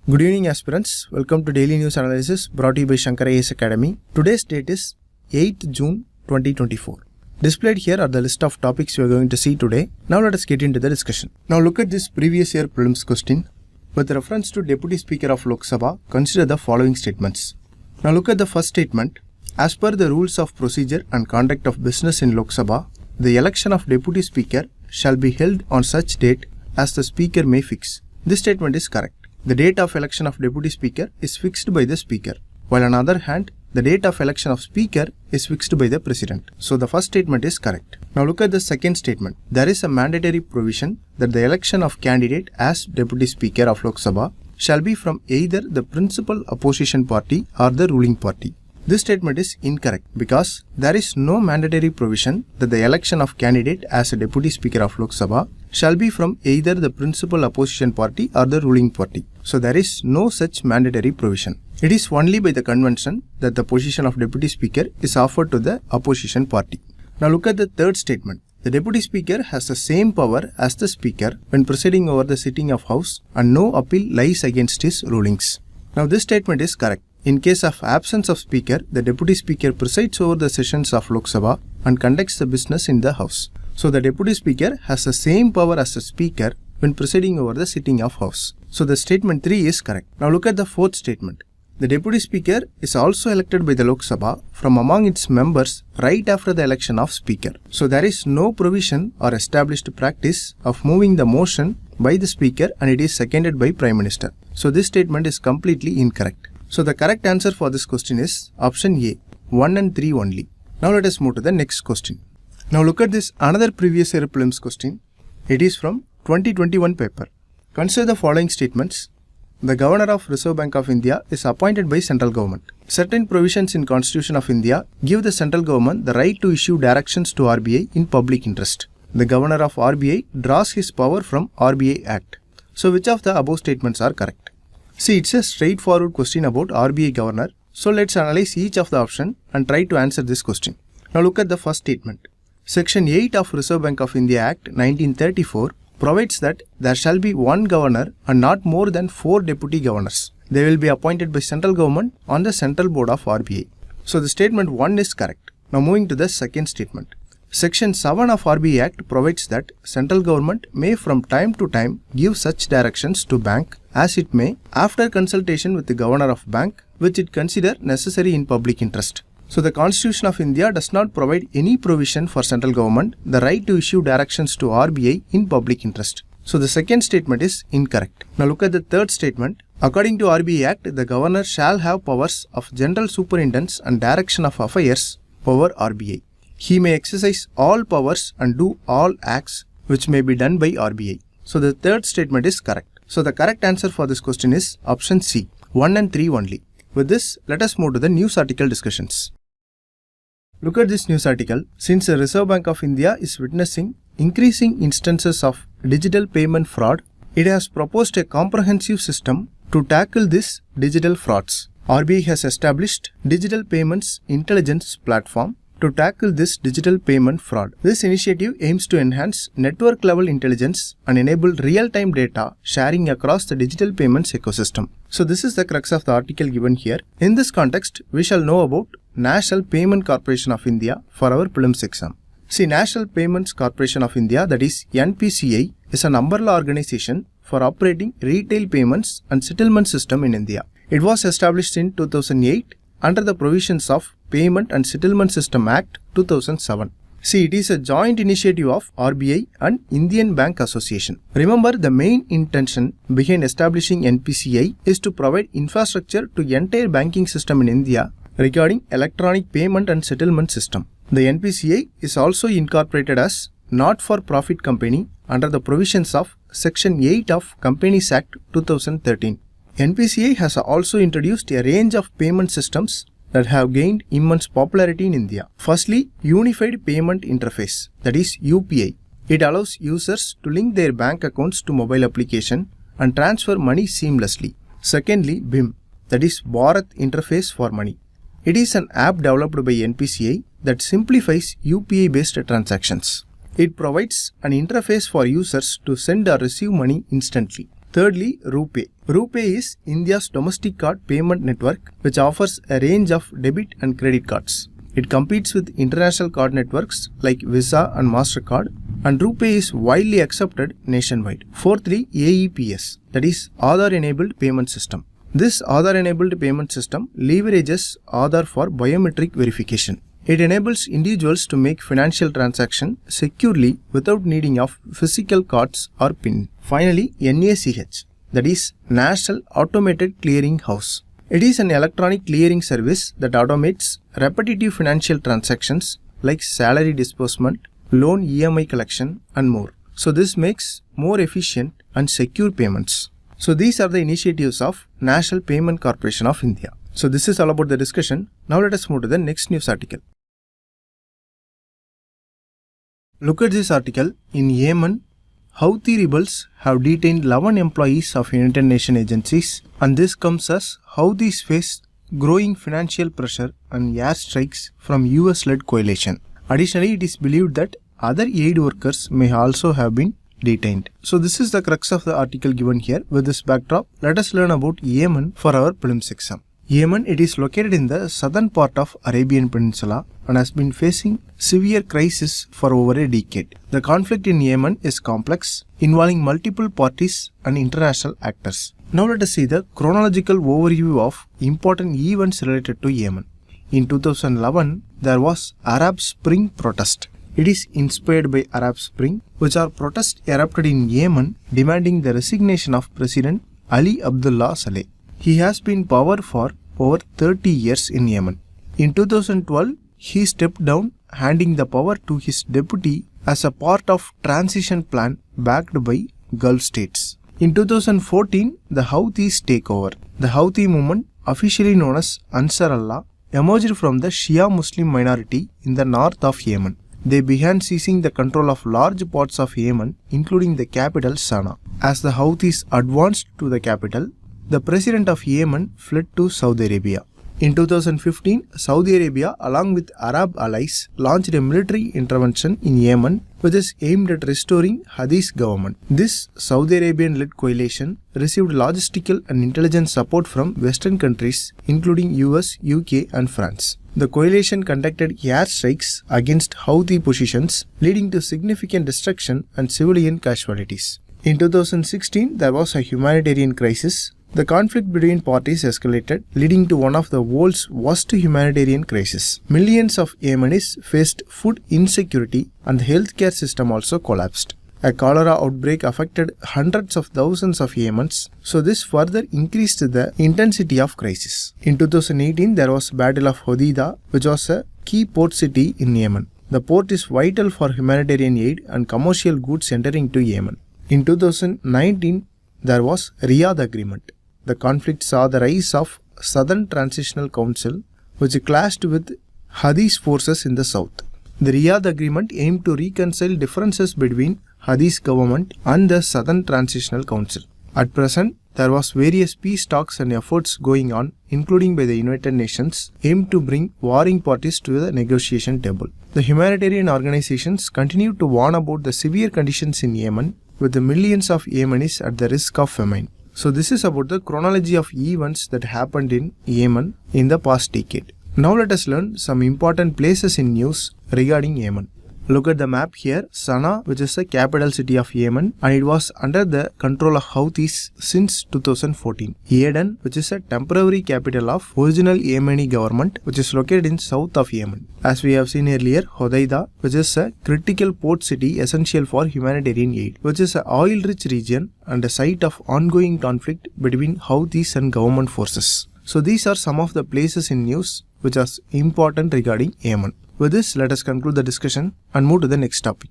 Good evening aspirants, welcome to Daily News Analysis brought to you by Shankar IAS Academy. Today's date is 8th June 2024. Displayed here are the list of topics we are going to see today. Now let us get into the discussion. Now look at this previous year prelims question. With reference to Deputy Speaker of Lok Sabha, consider the following statements. Now look at the first statement. As per the rules of procedure and conduct of business in Lok Sabha, the election of Deputy Speaker shall be held on such date as the Speaker may fix. This statement is correct. The date of election of Deputy Speaker is fixed by the Speaker, while on the other hand, the date of election of Speaker is fixed by the President. So the first statement is correct. Now look at the second statement. There is a mandatory provision that the election of candidate as Deputy Speaker of Lok Sabha shall be from either the principal opposition party or the ruling party. This statement is incorrect because there is no mandatory provision that the election of candidate as a Deputy Speaker of Lok Sabha shall be from either the principal opposition party or the ruling party. So there is no such mandatory provision. It is only by the convention that the position of Deputy Speaker is offered to the opposition party. Now look at the third statement. The Deputy Speaker has the same power as the Speaker when presiding over the sitting of House and no appeal lies against his rulings. Now this statement is correct. In case of absence of Speaker, the Deputy Speaker presides over the sessions of Lok Sabha and conducts the business in the House. So the Deputy Speaker has the same power as the Speaker when presiding over the sitting of House. So the statement 3 is correct. Now look at the fourth statement. The Deputy Speaker is also elected by the Lok Sabha from among its members right after the election of Speaker. So there is no provision or established practice of moving the motion by the Speaker and it is seconded by Prime Minister. So this statement is completely incorrect. So the correct answer for this question is option A, 1 and 3 only. Now let us move to the next question. Now look at this another previous year prelims question. It is from 2021 paper. Consider the following statements. The Governor of Reserve Bank of India is appointed by central government. Certain provisions in Constitution of India give the central government the right to issue directions to RBI in public interest. The Governor of RBI draws his power from RBI Act. So which of the above statements are correct? See, it's a straightforward question about RBI Governor. So let's analyze each of the option and try to answer this question. Now look at the first statement. Section 8 of Reserve Bank of India Act 1934 provides that there shall be one governor and not more than 4 deputy governors. They will be appointed by central government on the central board of RBI. So the statement 1 is correct. Now moving to the second statement. Section 7 of RBI Act provides that central government may from time to time give such directions to bank as it may after consultation with the governor of bank which it consider necessary in public interest. So the Constitution of India does not provide any provision for central government the right to issue directions to RBI in public interest. So the second statement is incorrect. Now look at the third statement. According to RBI Act, the governor shall have powers of general superintendence and direction of affairs over RBI. He may exercise all powers and do all acts which may be done by RBI. So the third statement is correct. So the correct answer for this question is option C, 1 and 3 only. With this, let us move to the news article discussions. Look at this news article. Since the Reserve Bank of India is witnessing increasing instances of digital payment fraud, it has proposed a comprehensive system to tackle these digital frauds. RBI has established Digital Payments Intelligence Platform to tackle this digital payment fraud. This initiative aims to enhance network-level intelligence and enable real-time data sharing across the digital payments ecosystem. So this is the crux of the article given here. In this context, we shall know about National Payment Corporation of India for our prelims exam. See, National Payments Corporation of India, that is NPCI, is an umbrella organization for operating retail payments and settlement system in India. It was established in 2008 under the provisions of Payment and Settlement System Act 2007. See, it is a joint initiative of RBI and Indian Bank Association. Remember, the main intention behind establishing NPCI is to provide infrastructure to the entire banking system in India regarding electronic payment and settlement system. The NPCI is also incorporated as not-for-profit company under the provisions of Section 8 of Companies Act 2013. NPCI has also introduced a range of payment systems that have gained immense popularity in India. Firstly, Unified Payment Interface, that is UPI. It allows users to link their bank accounts to mobile application and transfer money seamlessly. Secondly, BHIM, that is Bharat Interface for Money. It is an app developed by NPCI that simplifies UPI-based transactions. It provides an interface for users to send or receive money instantly. Thirdly, RuPay. RuPay is India's domestic card payment network which offers a range of debit and credit cards. It competes with international card networks like Visa and MasterCard, and RuPay is widely accepted nationwide. Fourthly, AEPS, that is Aadhaar Enabled Payment System. This Aadhaar Enabled Payment System leverages Aadhaar for biometric verification. It enables individuals to make financial transactions securely without needing of physical cards or PIN. Finally, NACH, that is National Automated Clearing House. It is an electronic clearing service that automates repetitive financial transactions like salary disbursement, loan EMI collection, and more. So this makes more efficient and secure payments. So these are the initiatives of National Payment Corporation of India. So this is all about the discussion. Now let us move to the next news article. Look at this article. In Yemen, Houthi rebels have detained 11 employees of United Nations agencies, and this comes as Houthis face growing financial pressure and airstrikes from US-led coalition. Additionally, it is believed that other aid workers may also have been detained. So this is the crux of the article given here. With this backdrop, let us learn about Yemen for our prelims exam. Yemen, it is located in the southern part of Arabian Peninsula and has been facing severe crisis for over a decade. The conflict in Yemen is complex, involving multiple parties and international actors. Now let us see the chronological overview of important events related to Yemen. In 2011, there was Arab Spring protest. It is inspired by Arab Spring, which are protests erupted in Yemen demanding the resignation of President Ali Abdullah Saleh. He has been in power for over 30 years in Yemen. In 2012, he stepped down, handing the power to his deputy as a part of transition plan backed by Gulf states. In 2014, the Houthis take over. The Houthi movement, officially known as Ansar Allah, emerged from the Shia Muslim minority in the north of Yemen. They began seizing the control of large parts of Yemen, including the capital Sana'a. As the Houthis advanced to the capital, the president of Yemen fled to Saudi Arabia. In 2015, Saudi Arabia, along with Arab allies, launched a military intervention in Yemen which is aimed at restoring Hadi's government. This Saudi Arabian-led coalition received logistical and intelligence support from Western countries including US, UK and France. The coalition conducted airstrikes against Houthi positions, leading to significant destruction and civilian casualties. In 2016, there was a humanitarian crisis. The conflict between parties escalated, leading to one of the world's worst humanitarian crises. Millions of Yemenis faced food insecurity and the healthcare system also collapsed. A cholera outbreak affected hundreds of thousands of Yemens, so this further increased the intensity of crisis. In 2018, there was Battle of Hodeida, which was a key port city in Yemen. The port is vital for humanitarian aid and commercial goods entering to Yemen. In 2019, there was Riyadh Agreement. The conflict saw the rise of Southern Transitional Council, which clashed with Hadi's forces in the south. The Riyadh Agreement aimed to reconcile differences between Hadi's government and the Southern Transitional Council. At present, there was various peace talks and efforts going on, including by the United Nations, aimed to bring warring parties to the negotiation table. The humanitarian organizations continue to warn about the severe conditions in Yemen, with the millions of Yemenis at the risk of famine. So this is about the chronology of events that happened in Yemen in the past decade. Now let us learn some important places in news regarding Yemen. Look at the map here. Sana'a, which is the capital city of Yemen, and it was under the control of Houthis since 2014. Aden, which is a temporary capital of original Yemeni government, which is located in south of Yemen. As we have seen earlier, Hodeida, which is a critical port city essential for humanitarian aid, which is an oil-rich region and a site of ongoing conflict between Houthis and government forces. So these are some of the places in news which are important regarding Yemen. With this, let us conclude the discussion and move to the next topic.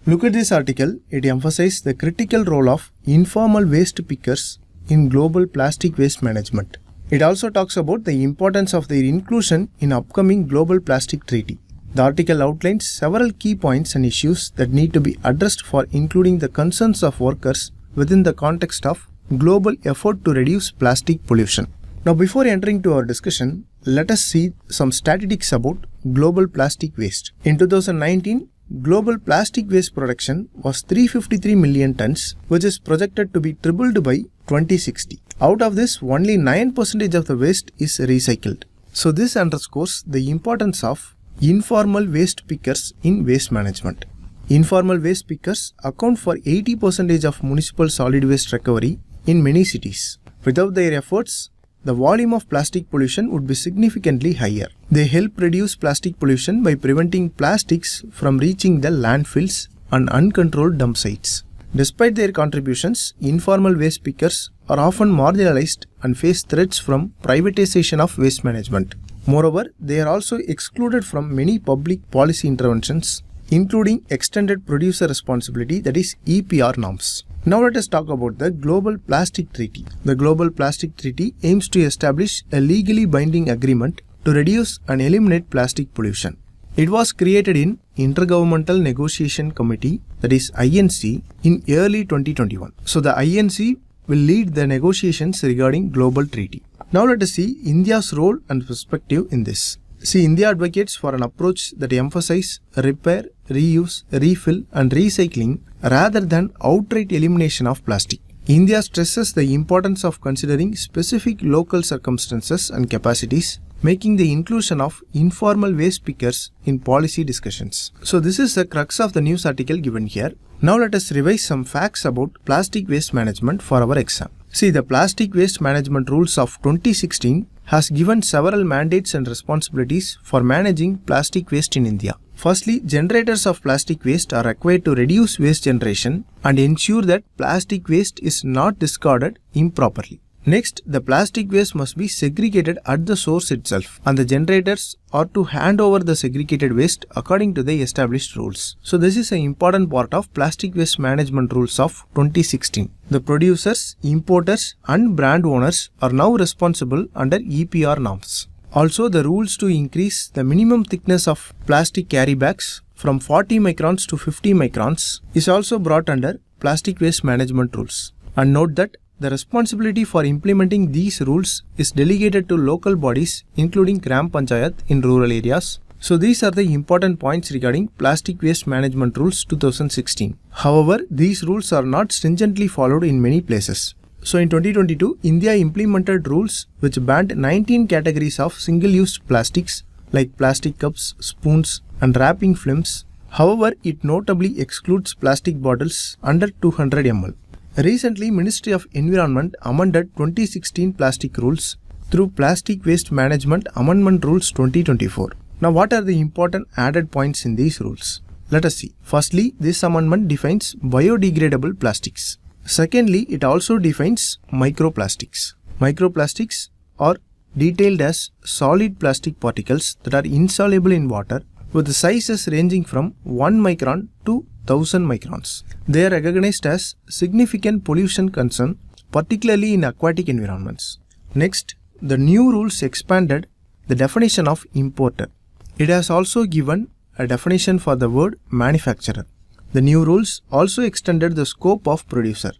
Look at this article. It emphasizes the critical role of informal waste pickers in global plastic waste management. It also talks about the importance of their inclusion in upcoming global plastic treaty. The article outlines several key points and issues that need to be addressed for including the concerns of workers within the context of global effort to reduce plastic pollution. Now, before entering to our discussion, let us see some statistics about global plastic waste. In 2019, global plastic waste production was 353 million tons, which is projected to be tripled by 2060. Out of this, only 9% of the waste is recycled. So this underscores the importance of informal waste pickers in waste management. Informal waste pickers account for 80% of municipal solid waste recovery in many cities. Without their efforts, the volume of plastic pollution would be significantly higher. They help reduce plastic pollution by preventing plastics from reaching the landfills and uncontrolled dump sites. Despite their contributions, informal waste pickers are often marginalized and face threats from privatization of waste management. Moreover, they are also excluded from many public policy interventions, including extended producer responsibility, that is EPR norms. Now let us talk about the Global Plastic Treaty. The Global Plastic Treaty aims to establish a legally binding agreement to reduce and eliminate plastic pollution. It was created in Intergovernmental Negotiation Committee, that is INC, in early 2021. So the INC will lead the negotiations regarding global treaty. Now let us see India's role and perspective in this. See, India advocates for an approach that emphasizes repair, reuse, refill and recycling rather than outright elimination of plastic. India stresses the importance of considering specific local circumstances and capacities, making the inclusion of informal waste pickers in policy discussions. So this is the crux of the news article given here. Now let us revise some facts about plastic waste management for our exam. See, the Plastic Waste Management Rules of 2016 has given several mandates and responsibilities for managing plastic waste in India. Firstly, generators of plastic waste are required to reduce waste generation and ensure that plastic waste is not discarded improperly. Next, the plastic waste must be segregated at the source itself, and the generators are to hand over the segregated waste according to the established rules. So this is an important part of Plastic Waste Management Rules of 2016. The producers, importers and brand owners are now responsible under EPR norms. Also, the rules to increase the minimum thickness of plastic carry bags from 40 microns to 50 microns is also brought under Plastic Waste Management Rules. And note that the responsibility for implementing these rules is delegated to local bodies including Gram Panchayat in rural areas. So these are the important points regarding Plastic Waste Management Rules 2016. However, these rules are not stringently followed in many places. So in 2022, India implemented rules which banned 19 categories of single-use plastics like plastic cups, spoons and wrapping films. However, it notably excludes plastic bottles under 200 ml. Recently, Ministry of Environment amended 2016 plastic rules through Plastic Waste Management Amendment Rules 2024. Now, what are the important added points in these rules? Let us see. Firstly, this amendment defines biodegradable plastics. Secondly, it also defines microplastics. Microplastics are detailed as solid plastic particles that are insoluble in water with sizes ranging from 1 micron to 1000 microns. They are recognized as significant pollution concern, particularly in aquatic environments. Next, the new rules expanded the definition of importer. It has also given a definition for the word manufacturer. The new rules also extended the scope of producer.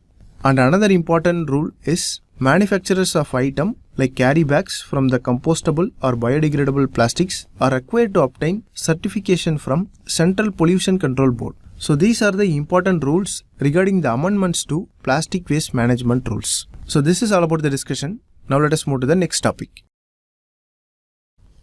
And another important rule is manufacturers of items like carry bags from the compostable or biodegradable plastics are required to obtain certification from Central Pollution Control Board. So these are the important rules regarding the amendments to Plastic Waste Management Rules. So this is all about the discussion. Now let us move to the next topic.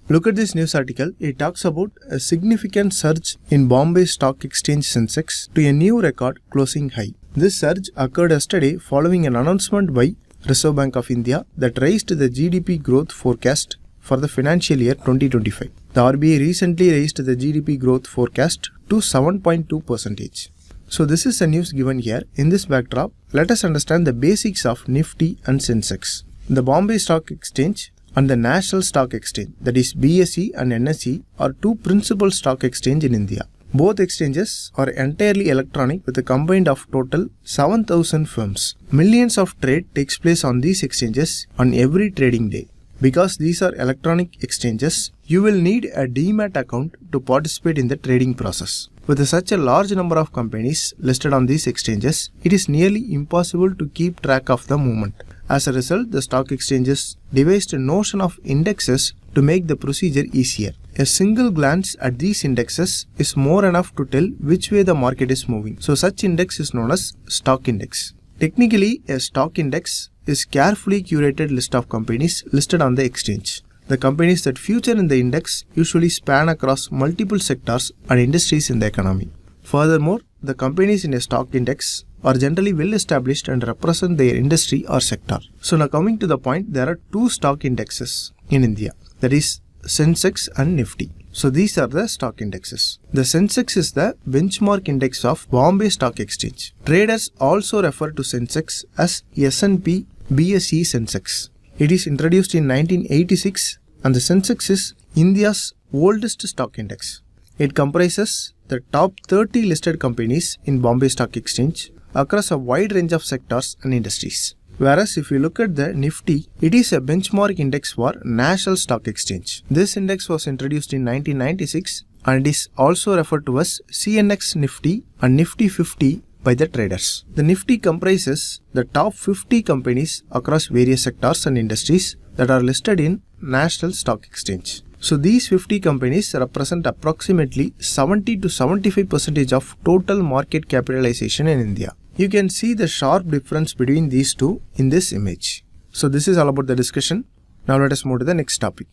Look at this news article. It talks about a significant surge in Bombay Stock Exchange Sensex to a new record closing high. This surge occurred yesterday following an announcement by Reserve Bank of India that raised the GDP growth forecast for the financial year 2025. The RBI recently raised the GDP growth forecast to 7.2%. So this is the news given here. In this backdrop, let us understand the basics of Nifty and Sensex. The Bombay Stock Exchange and the National Stock Exchange, that is BSE and NSE, are two principal stock exchanges in India. Both exchanges are entirely electronic with a combined of total 7,000 firms. Millions of trade takes place on these exchanges on every trading day. Because these are electronic exchanges, you will need a demat account to participate in the trading process. With such a large number of companies listed on these exchanges, it is nearly impossible to keep track of the movement. As a result, the stock exchanges devised a notion of indexes to make the procedure easier. a single glance at these indexes is more enough to tell which way the market is moving. So such index is known as stock index. Technically, a stock index is carefully curated list of companies listed on the exchange. The companies that feature in the index usually span across multiple sectors and industries in the economy. Furthermore, the companies in a stock index are generally well established and represent their industry or sector. So now coming to the point, there are two stock indexes in India, that is Sensex and Nifty. So these are the stock indexes. The Sensex is the benchmark index of Bombay Stock Exchange. Traders also refer to Sensex as S&P BSE Sensex. It is introduced in 1986 and the Sensex is India's oldest stock index. It comprises the top 30 listed companies in Bombay Stock Exchange across a wide range of sectors and industries. Whereas if you look at the Nifty, it is a benchmark index for National Stock Exchange. This index was introduced in 1996 and is also referred to as CNX Nifty and Nifty 50 by the traders. The Nifty comprises the top 50 companies across various sectors and industries that are listed in National Stock Exchange. So these 50 companies represent approximately 70 to 75% of total market capitalization in India. You can see the sharp difference between these two in this image. So this is all about the discussion. Now let us move to the next topic.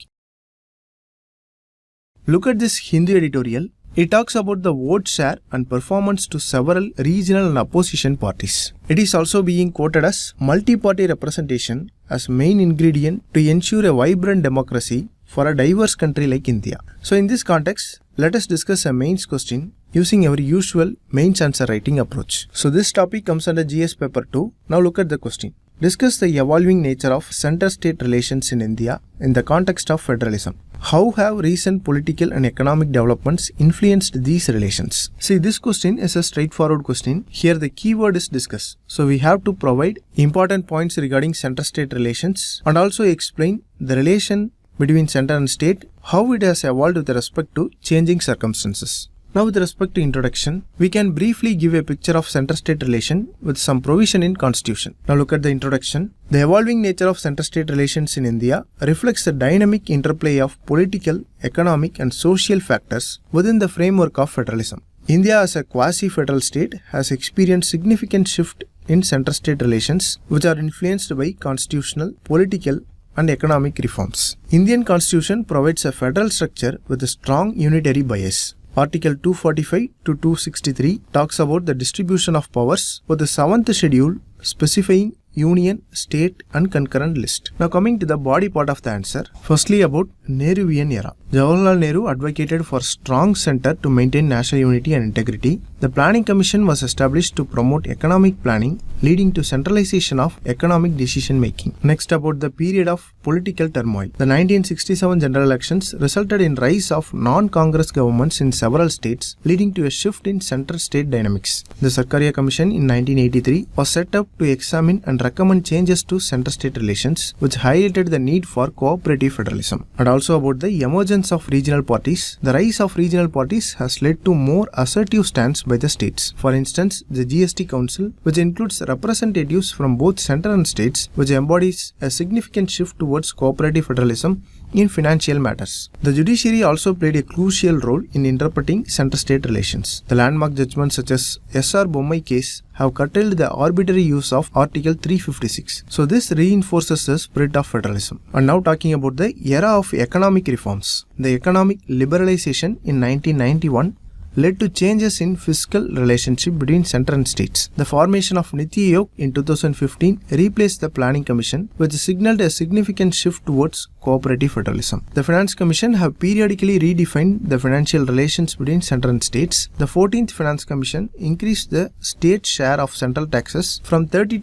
Look at this Hindu editorial. It talks about the vote share and performance to several regional and opposition parties. It is also being quoted as multi-party representation as main ingredient to ensure a vibrant democracy for a diverse country like India. So in this context, let us discuss a mains question using our usual mains answer writing approach. So this topic comes under GS paper 2. Now look at the question. Discuss the evolving nature of center-state relations in India in the context of federalism. How have recent political and economic developments influenced these relations? See, this question is a straightforward question. Here the keyword is discuss. So we have to provide important points regarding center-state relations and also explain the relation between center and state, how it has evolved with respect to changing circumstances. Now with respect to introduction, we can briefly give a picture of center-state relation with some provision in constitution. Now look at the introduction. The evolving nature of center-state relations in India reflects the dynamic interplay of political, economic and social factors within the framework of federalism. India as a quasi-federal state has experienced significant shift in center-state relations which are influenced by constitutional, political and economic reforms. Indian Constitution provides a federal structure with a strong unitary bias. Article 245 to 263 talks about the distribution of powers with the 7th schedule specifying union, state and concurrent list. Now coming to the body part of the answer. Firstly about Nehruvian era. Jawaharlal Nehru advocated for strong center to maintain national unity and integrity. The Planning Commission was established to promote economic planning, leading to centralization of economic decision making. Next about the period of political turmoil. The 1967 general elections resulted in rise of non-Congress governments in several states, leading to a shift in center-state dynamics. The Shankar Commission in 1983 was set up to examine and recommend changes to center-state relations, which highlighted the need for cooperative federalism. And also about the emergence of regional parties. The rise of regional parties has led to more assertive stance by the states. For instance, the GST Council, which includes representatives from both center and states, which embodies a significant shift towards cooperative federalism in financial matters. The judiciary also played a crucial role in interpreting center-state relations. The landmark judgments such as S.R. Bommai case have curtailed the arbitrary use of Article 356. So this reinforces the spirit of federalism. And now talking about the era of economic reforms. The economic liberalization in 1991 led to changes in fiscal relationship between center and states. The formation of Niti Aayog in 2015 replaced the Planning Commission, which signaled a significant shift towards cooperative federalism. The Finance Commission have periodically redefined the financial relations between center and states. The 14th Finance Commission increased the state share of central taxes from 32%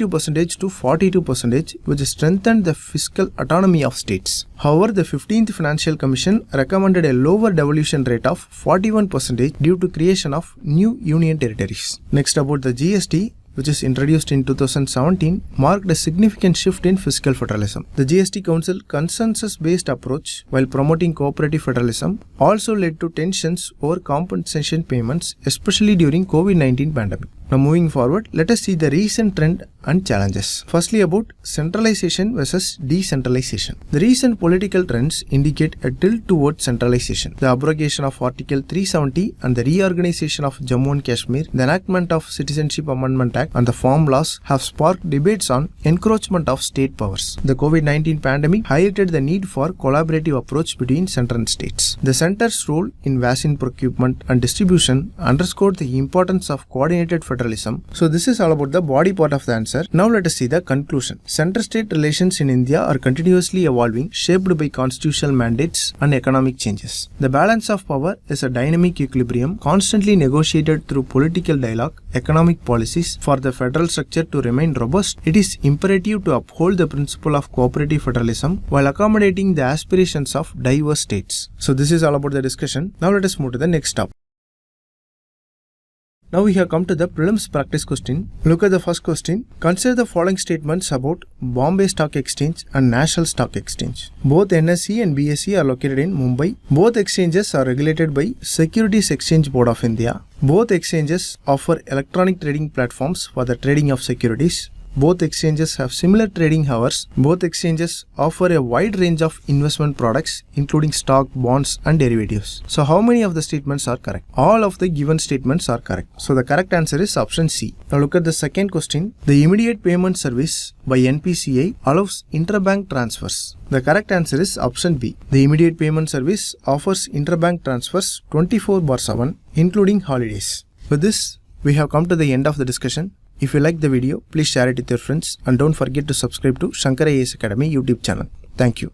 to 42%, which strengthened the fiscal autonomy of states. However, the 15th Financial Commission recommended a lower devolution rate of 41% due to creation of new union territories. Next about the GST, which is introduced in 2017, marked a significant shift in fiscal federalism. The GST Council consensus-based approach, while promoting cooperative federalism, also led to tensions over compensation payments, especially during COVID-19 pandemic. Now moving forward, let us see the recent trend and challenges. Firstly, about centralization versus decentralization. The recent political trends indicate a tilt towards centralization. The abrogation of Article 370 and the reorganization of Jammu and Kashmir, the enactment of Citizenship Amendment Act and the farm laws have sparked debates on encroachment of state powers. The COVID-19 pandemic highlighted the need for collaborative approach between center and states. The center's role in vaccine procurement and distribution underscored the importance of coordinated federalism. So this is all about the body part of the answer. Now let us see the conclusion. Center-state relations in India are continuously evolving, shaped by constitutional mandates and economic changes. The balance of power is a dynamic equilibrium constantly negotiated through political dialogue, economic policies. For the federal structure to remain robust, it is imperative to uphold the principle of cooperative federalism while accommodating the aspirations of diverse states. So this is all about the discussion. Now let us move to the next topic. Now we have come to the prelims practice question. Look at the first question. Consider the following statements about Bombay Stock Exchange and National Stock Exchange. Both NSE and BSE are located in Mumbai. Both exchanges are regulated by Securities Exchange Board of India. Both exchanges offer electronic trading platforms for the trading of securities. Both exchanges have similar trading hours. Both exchanges offer a wide range of investment products including stock, bonds and derivatives. So how many of the statements are correct? All of the given statements are correct. So the correct answer is option C. Now look at the second question. The immediate payment service by NPCI allows interbank transfers. The correct answer is option B. The immediate payment service offers interbank transfers 24/7 including holidays. With this, we have come to the end of the discussion. If you like the video, please share it with your friends and don't forget to subscribe to Shankar IAS Academy YouTube channel. Thank you.